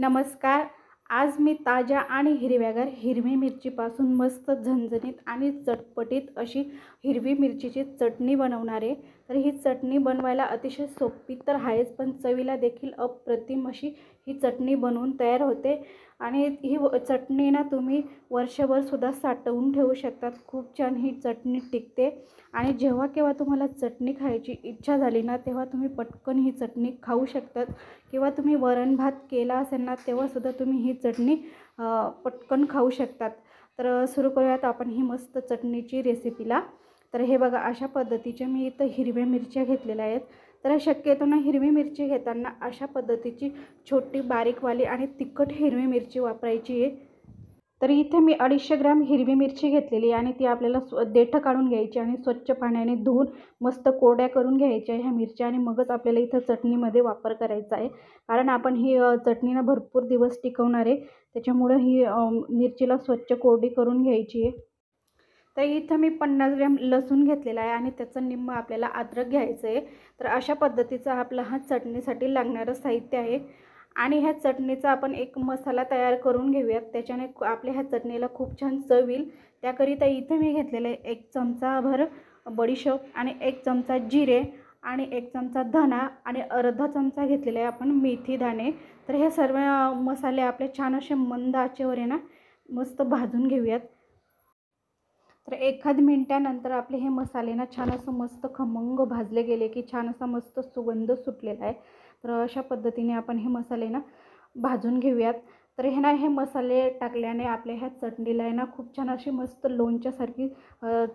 नमस्कार. आज मी ताज्या आणि हिरव्यागार हिरवी मिरचीपासून मस्त झणझणीत आणि चटपटीत अशी हिरवी मिरचीची चटणी बनवणार आहे. तर ही चटणी बनवायला अतिशय सोपी तर आहेच, पण चवीला देखील अप्रतिम अशी ही चटणी बनवून तयार होते. आणि ही चटणी ना तुम्ही वर्षभरसुद्धा साठवून ठेवू शकतात. खूप छान ही चटणी टिकते आणि जेव्हा केव्हा तुम्हाला चटणी खायची इच्छा झाली ना, तेव्हा तुम्ही पटकन ही चटणी खाऊ शकतात. किंवा तुम्ही वरण भात केला असेल ना, तेव्हासुद्धा तुम्ही ही चटणी पटकन खाऊ शकतात. तर सुरू करूयात आपण ही मस्त चटणीची रेसिपीला. तर हे बघा, अशा पद्धतीच्या मी इथं हिरव्या मिरच्या घेतलेल्या आहेत. तर शक्यतो ना हिरवी मिरची घेताना अशा पद्धतीची छोटी बारीकवाली आणि तिखट हिरवी मिरची वापरायची आहे. तर इथे मी 250 ग्रॅम हिरवी मिरची घेतलेली आहे आणि ती आपल्याला देठं काढून घ्यायची आणि स्वच्छ पाण्याने धुवून मस्त कोरड्या करून घ्यायच्या ह्या मिरच्या, आणि मगच आपल्याला इथं चटणीमध्ये वापर करायचा आहे. कारण आपण ही चटणीला भरपूर दिवस टिकवणार आहे, त्याच्यामुळं ही मिरचीला स्वच्छ कोरडी करून घ्यायची आहे. तर इथं मी 50 ग्रॅम लसूण घेतलेला आहे आणि त्याचं निम्मं आपल्याला अद्रक घ्यायचं आहे. तर अशा पद्धतीचा आपला हा चटणीसाठी लागणारं साहित्य आहे. आणि ह्या चटणीचा आपण एक मसाला तयार करून घेऊयात, त्याच्याने आपल्या ह्या चटणीला खूप छान चव येईल. त्याकरिता इथे मी घेतलेलं आहे 1 चमचाभर बडीशोप आणि 1 चमचा जिरे आणि 1 चमचा धना आणि अर्धा चमचा घेतलेला आहे आपण मेथी दाणे. तर हे सर्व मसाले आपले छान असे मंद आचेवर आहे ना मस्त भाजून घेऊयात. तर एखाद मिनिटानंतर आपले हे मसाले ना छान असं मस्त खमंग भाजले गेले की छान असा मस्त सुगंध सुटलेला आहे. तर अशा पद्धतीने आपण हे मसाले ना भाजून घेऊयात. तर हे मसाले टाकल्याने आपल्या ह्या चटणीला आहे ना खूप छान अशी मस्त लोणच्यासारखी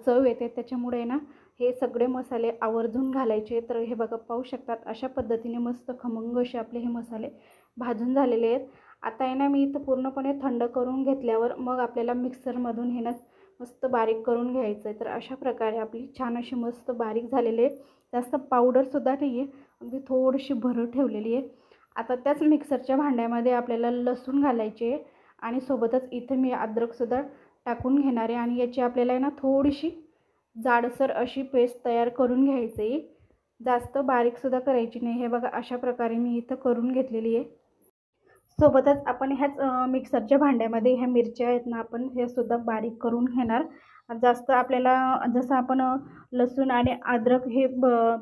चव येते. त्याच्यामुळे आहे ना हे सगळे मसाले आवर्जून घालायचे. तर हे बघा, पाहू शकतात अशा पद्धतीने मस्त खमंग असे आपले हे मसाले भाजून झालेले आहेत. आता आहे ना मी इथं पूर्णपणे थंड करून घेतल्यावर मग आपल्याला मिक्सरमधून हे ना मस्त बारीक करून घ्यायचं आहे. तर अशा प्रकारे आपली छान अशी मस्त बारीक झालेली आहे. जास्त पावडरसुद्धा नाही आहे, अगदी थोडीशी भरड ठेवलेली आहे. आता त्याच मिक्सरच्या भांड्यामध्ये आपल्याला लसूण घालायचे आहे आणि सोबतच इथे मी अद्रकसुद्धा टाकून घेणार आहे आणि याची आपल्याला आहे ना थोडीशी जाडसर अशी पेस्ट तयार करून घ्यायची आहे. जास्त बारीकसुद्धा करायची नाही. हे बघा, अशा प्रकारे मी इथं करून घेतलेली आहे. सोबतच आपण ह्याच मिक्सरच्या भांड्यामध्ये ह्या मिरच्या आहेत ना आपण हे सुद्धा बारीक करून घेणार. जास्त आपल्याला जसं आपण लसूण आणि अद्रक हे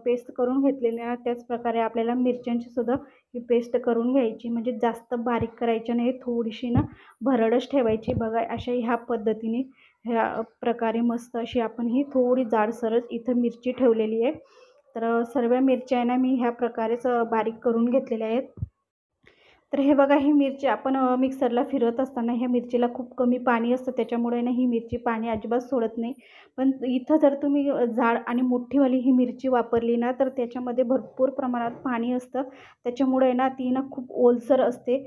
पेस्ट करून घेतलेली आहे, त्याच प्रकारे आपल्याला मिरच्यांची सुद्धा ही पेस्ट करून घ्यायची. म्हणजे जास्त बारीक करायची नाही, थोडीशी ना भरडच ठेवायची. बघा, अशा ह्या पद्धतीने ह्या प्रकारे मस्त अशी आपण ही थोडी जाडसरच इथं मिरची ठेवलेली आहे. तर सर्व मिरच्या आहे ना मी ह्या प्रकारेच बारीक करून घेतलेल्या आहेत. तर हे बघा, ही मिरची आपण मिक्सरला फिरवत असताना ह्या मिरचीला खूप कमी पाणी असतं, त्याच्यामुळे ना ही मिरची पाणी अजिबात सोडत नाही. पण इथं जर तुम्ही जाड आणि मोठीवाली ही मिरची वापरली ना, तर त्याच्यामध्ये भरपूर प्रमाणात पाणी असतं. त्याच्यामुळे ना ती ना खूप ओलसर असते.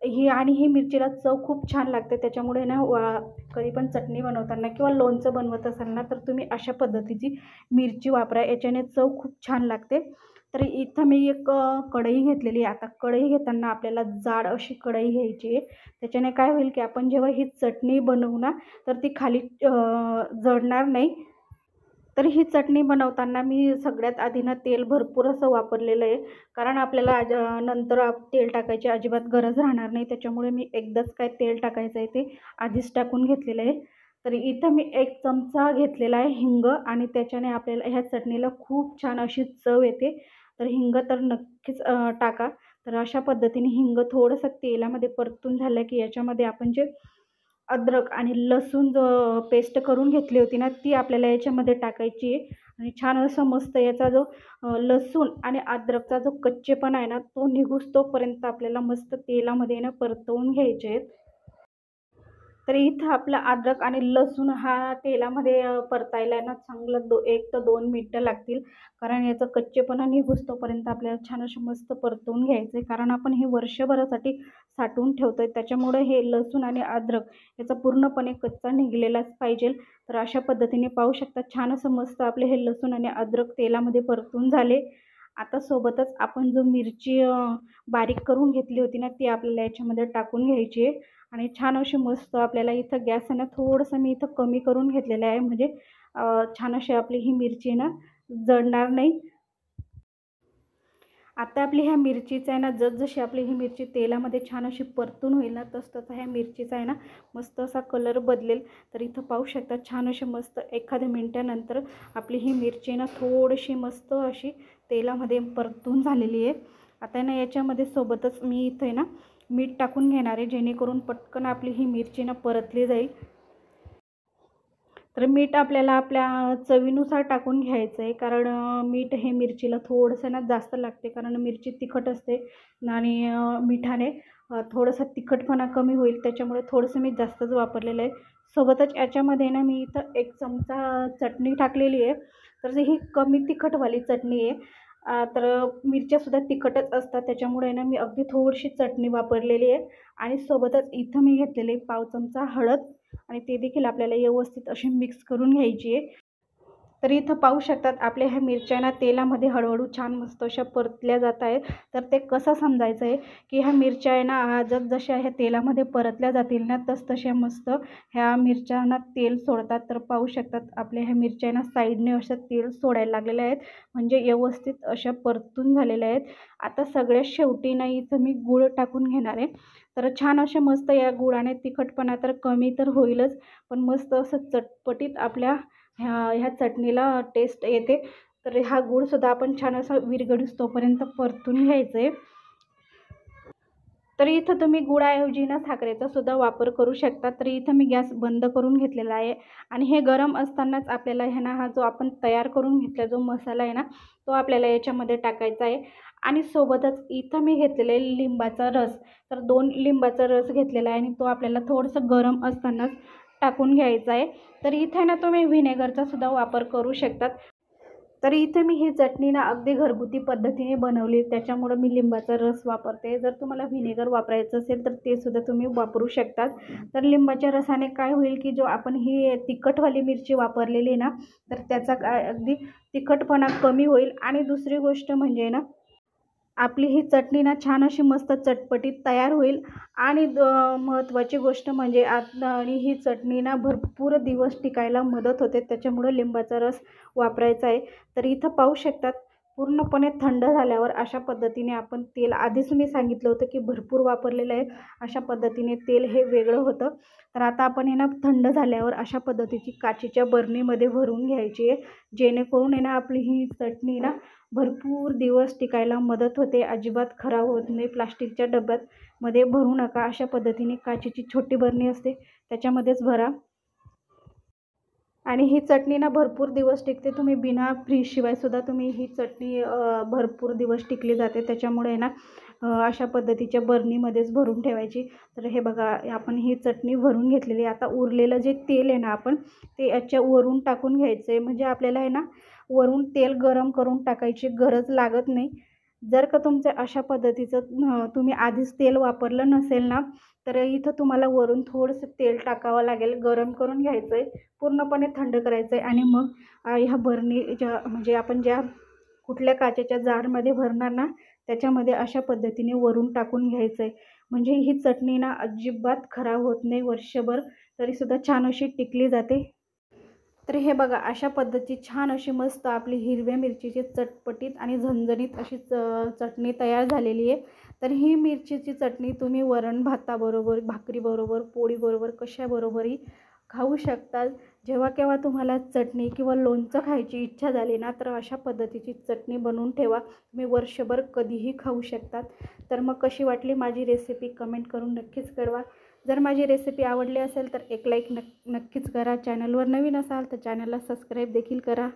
ही मिरचीला चव खूप छान लागते. त्याच्यामुळे ना कधी पण चटणी बनवताना किंवा लोणचं बनवत असाल ना, तर तुम्ही अशा पद्धतीची मिरची वापरा, याच्याने चव खूप छान लागते. तर इथं मी एक कढई घेतलेली आहे. आता कढई घेताना आपल्याला जाड अशी कढई घ्यायची आहे. त्याच्याने काय होईल की आपण जेव्हा ही चटणी बनवू ना, तर ती खाली जळणार नाही. तर ही चटणी बनवताना मी सगळ्यात आधी ना तेल भरपूर असं वापरलेलं आहे. कारण आपल्याला नंतर तेल टाकायची अजिबात गरज राहणार नाही. त्याच्यामुळे मी एकदाच काय तेल टाकायचं आहे ते आधीच टाकून घेतलेलं आहे. तर इथं मी 1 चमचा घेतलेला आहे हिंग आणि त्याच्याने आपल्याला ह्या चटणीला खूप छान अशी चव येते. तर हिंग तर नक्कीच टाका. तर अशा पद्धतीने हिंग थोडंसं तेलामध्ये परतून झालं की याच्यामध्ये आपण जे अद्रक आणि लसूण जो पेस्ट करून घेतली होती ना, ती आपल्याला याच्यामध्ये टाकायची आहे. आणि छान असं मस्त याचा जो लसूण आणि अद्रकचा जो कच्चेपणा आहे ना, तो निघूस्तोपर्यंत आपल्याला मस्त तेलामध्ये ना परतवून घ्यायचे आहेत. तर इथं आपला अद्रक आणि लसूण हा तेलामध्ये परतायला ना चांगलं 1 ते 2 मिनिटं लागतील. कारण याचा कच्चेपणा निघूस्तोपर्यंत आपल्याला छान असं मस्त परतवून घ्यायचं आहे. कारण आपण हे वर्षभरासाठी साठवून ठेवतो आहे, त्याच्यामुळे हे लसूण आणि अद्रक याचा पूर्णपणे कच्चा निघालेलाच पाहिजे. तर अशा पद्धतीने पाहू शकता छान असं मस्त आपले हे लसूण आणि अद्रक तेलामध्ये परतून झाले. आता सोबतच आपण जो मिरची बारीक करून घेतली होती ना, ती आपल्याला याच्यामध्ये टाकून घ्यायची आहे. आणि छान अशी मस्त आपल्याला इथं गॅस आहे ना थोडंसं मी इथं कमी करून घेतलेलं आहे. म्हणजे छान अशी आपली ही मिरची ना जळणार नाही. आता आपली ह्या मिरचीचं आहे ना, जसजशी आपली ही मिरची तेलामध्ये छान अशी परतून होईल ना, तसं ह्या मिरचीचा आहे ना मस्त असा कलर बदलेल. तर इथं पाहू शकता छान अशी मस्त एखाद्या मिनिटानंतर आपली ही मिरची ना थोडीशी मस्त अशी तेलामध्ये परतून झालेली आहे. आता ना याच्यामध्ये सोबतच मी इथे ना मीठ टाकून घेणार आहे, जेणेकरून पटकन आपली ही मिरची ना परतली जाईल. तर मीठ आपल्याला आपल्या चवीनुसार टाकून घ्यायचं आहे, कारण मीठ हे मिरचीला थोडंसं ना जास्त लागते, कारण मिरची तिखट असते आणि मिठाने थोडंसं तिखटपणा कमी होईल, त्याच्यामुळे थोडंसं मी जास्तच वापरलेलं आहे. सोबतच याच्यामध्ये ना मी इथं 1 चमचा चटणी टाकलेली आहे. तर ही कमी तिखटवाली चटणी आहे. तर मिरच्यासुद्धा तिखटच असतात, त्याच्यामुळे ना मी अगदी थोडीशी चटणी वापरलेली आहे. आणि सोबतच इथं मी घेतलेली पाव चमचा हळद आणि ते देखील आपल्याला व्यवस्थित अशी मिक्स करून घ्यायची आहे. तर इथं पाहू शकतात आपल्या ह्या मिरच्या ना तेलामध्ये हळूहळू छान मस्त अशा परतल्या जात आहेत. तर ते कसं समजायचं आहे की ह्या मिरच्या आहे ना जसजशा ह्या तेलामध्ये परतल्या जातील ना तसतशा मस्त ह्या मिरच्या ना तेल सोडतात. तर पाहू शकतात आपल्या ह्या मिरच्या ना साईडने अशा तेल सोडायला लागलेल्या आहेत, म्हणजे व्यवस्थित अशा परतून झालेल्या आहेत. आता सगळ्यात शेवटी ना इथं मी गूळ टाकून घेणार आहे. तर छान असे मस्त या गुळाने तिखटपणा तर कमी तर होईलच, पण मस्त असं चटपटीत आपल्या ह्या चटणीला टेस्ट येते. तर हा गूळसुद्धा आपण छान असा विरघळीस्तोपर्यंत परतून घ्यायचं आहे. तर इथं तुम्ही गुळाऐवजी ना साखरेचा सुद्धा वापर करू शकता. तर इथं मी गॅस बंद करून घेतलेला आहे आणि हे गरम असतानाच आपल्याला ह्याना हा जो आपण तयार करून घेतला जो मसाला आहे ना, तो आपल्याला याच्यामध्ये टाकायचा आहे. आणि सोबतच इथं मी घेतलेला आहे लिंबाचा रस. तर 2 लिंबाचा रस घेतलेला आहे आणि तो आपल्याला थोडंसं गरम असतानाच टाकून घ्यायचा आहे. तर इथे ना तुम्ही व्हिनेगरचा सुद्धा वापर करू शकतात. तर इथे मी ही चटणी ना अगदी घरगुती पद्धतीने बनवली, त्याच्यामुळं मी लिंबाचा रस वापरते. जर तुम्हाला व्हिनेगर वापरायचं असेल तर ते सुद्धा तुम्ही वापरू शकतात. तर लिंबाच्या रसाने काय होईल की जो आपण ही तिखटवाली मिरची वापरलेली ना, तर त्याचा काय अगदी तिखटपणा कमी होईल. आणि दुसरी गोष्ट म्हणजे ना आपली ही चटणी ना छान अशी मस्त चटपटीत तयार होईल. आणि महत्त्वाची गोष्ट म्हणजे आणि ही चटणी ना भरपूर दिवस टिकायला मदत होते, त्याच्यामुळं लिंबाचा रस वापरायचा आहे. तर इथं पाहू शकतात पूर्णपणे थंड झाल्यावर अशा पद्धतीने आपण तेल आधीच मी सांगितलं होतं की भरपूर वापरलेलं आहे, अशा पद्धतीने तेल हे वेगळं होतं. तर आता आपण हे ना थंड झाल्यावर अशा पद्धतीची काचेच्या बरणीमध्ये भरून घ्यायची आहे, जेणेकरून आहे ना आपली ही चटणी ना भरपूर दिवस टिकायला मदत होते, अजिबात खराब होत नाही. प्लास्टिकच्या डब्यामध्ये भरू नका, अशा पद्धतीने काचेची छोटी बरणी असते त्याच्यामध्येच भरा. आणि ही चटणी ना भरपूर दिवस टिकते. तुम्ही बिना फ्रीजशिवाय सुद्धा तुम्ही ही चटणी भरपूर दिवस टिकली जाते, त्याच्यामुळे ना अशा पद्धतीच्या बरणीमध्येच भरून ठेवायची. तर हे बघा आपण ही चटणी भरून घेतलेली आहे. आता उरलेलं जे तेल आहे ना आपण ते याच्या वरून टाकून घ्यायचं आहे, म्हणजे आपल्याला आहे ना वरून तेल गरम करून टाकायची गरज लागत नाही. जर का तुमचं अशा पद्धतीचं तुम्ही आधीच तेल वापरलं नसेल ना, तर इथं तुम्हाला वरून थोडंसं तेल टाकावं लागेल. गरम करून घ्यायचं आहे, पूर्णपणे थंड करायचं आहे आणि मग ह्या बरणीच्या म्हणजे आपण ज्या कुठल्या काचेच्या जारमध्ये भरणार ना, त्याच्यामध्ये अशा पद्धतीने वरून टाकून घ्यायचं आहे. म्हणजे ही चटणी ना अजिबात खराब होत नाही वर्षभर, तरीसुद्धा छान अशी टिकली जाते. तर हे बघा अशा पद्धतीची छान अशी मस्त आपली हिरव्या मिरचीची चटपटीत आणि झणझणीत अशी चटणी तयार झालेली आहे. तर ही मिरचीची चटणी तुम्ही वरण भाताबरोबर, भाकरीबरोबर, पोळीबरोबर कशाबरोबरही खाऊ शकता. जेव्हा केव्हा तुम्हाला चटणी किंवा लोणचं खायची इच्छा झाली ना, तर अशा पद्धतीची चटणी बनवून ठेवा. तुम्ही वर्षभर कधीही खाऊ शकतात. तर मग कशी वाटली माझी रेसिपी कमेंट करून नक्कीच कळवा. जर माझी रेसिपी आवडली असेल तर एक लाईक नक्कीच करा. चॅनलवर नवीन असाल तर चॅनलला सबस्क्राईब देखील करा.